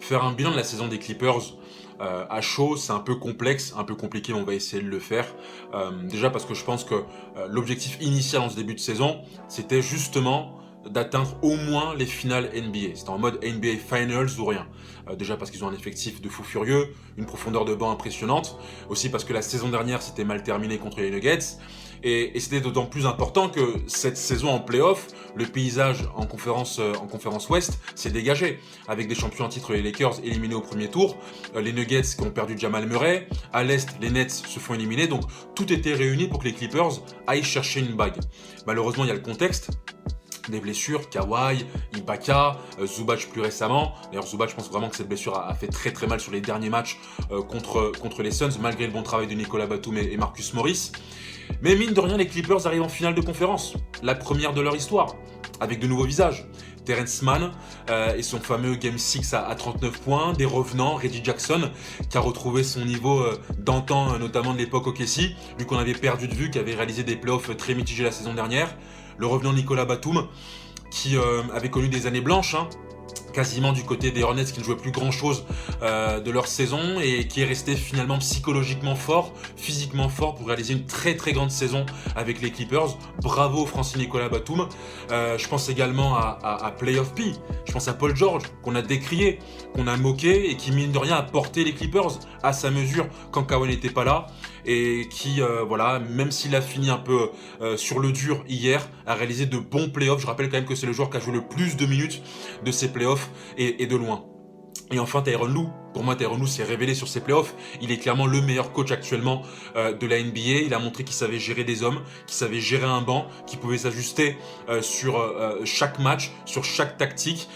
Faire un bilan de la saison des Clippers à chaud, c'est un peu complexe, un peu compliqué, mais on va essayer de le faire. Déjà parce que je pense que l'objectif initial en ce début de saison, c'était justement d'atteindre au moins les finales NBA. C'était en mode NBA Finals ou rien. Déjà parce qu'ils ont un effectif de fou furieux, une profondeur de banc impressionnante, aussi parce que la saison dernière s'était mal terminée contre les Nuggets, et c'était d'autant plus important que cette saison en playoff, le paysage en conférence Ouest s'est dégagé, avec des champions en titre, les Lakers éliminés au premier tour, les Nuggets qui ont perdu Jamal Murray, à l'Est les Nets se font éliminer, donc tout était réuni pour que les Clippers aillent chercher une bague. Malheureusement il y a le contexte, des blessures, Kawhi, Ibaka, Zubac plus récemment. D'ailleurs Zubac, je pense vraiment que cette blessure a fait très très mal sur les derniers matchs contre les Suns, malgré le bon travail de Nicolas Batum et Marcus Morris. Mais mine de rien, les Clippers arrivent en finale de conférence, la première de leur histoire, avec de nouveaux visages. Terrence Mann et son fameux Game 6 à 39 points, des revenants, Reggie Jackson, qui a retrouvé son niveau d'antan, notamment de l'époque OKC, lui qu'on avait perdu de vue, qui avait réalisé des playoffs très mitigés la saison dernière. Le revenant Nicolas Batum, qui avait connu des années blanches, quasiment du côté des Hornets qui ne jouaient plus grand chose de leur saison et qui est resté finalement psychologiquement fort, physiquement fort pour réaliser une très très grande saison avec les Clippers. Bravo Francis Nicolas Batum. Je pense également à Playoff P, je pense à Paul George qu'on a décrié, qu'on a moqué et qui mine de rien a porté les Clippers à sa mesure quand Kawhi n'était pas là et qui, voilà, même s'il a fini un peu sur le dur hier, a réalisé de bons playoffs. Je rappelle quand même que c'est le joueur qui a joué le plus de minutes de ces playoffs et de loin. Et enfin Tyronn Lue. Pour moi, Tyronn Lue s'est révélé sur ses playoffs. Il est clairement le meilleur coach actuellement de la NBA. Il a montré qu'il savait gérer des hommes, qu'il savait gérer un banc, qu'il pouvait s'ajuster sur chaque match, sur chaque tactique.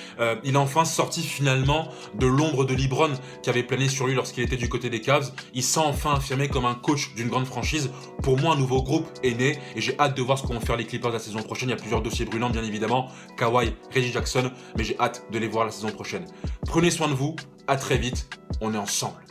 Il a enfin sorti finalement de l'ombre de LeBron qui avait plané sur lui lorsqu'il était du côté des Cavs. Il s'est enfin affirmé comme un coach d'une grande franchise. Pour moi, un nouveau groupe est né et j'ai hâte de voir ce qu'ont faire les Clippers la saison prochaine. Il y a plusieurs dossiers brûlants, bien évidemment. Kawhi, Reggie Jackson, mais j'ai hâte de les voir la saison prochaine. Prenez soin de vous. À très vite, on est ensemble.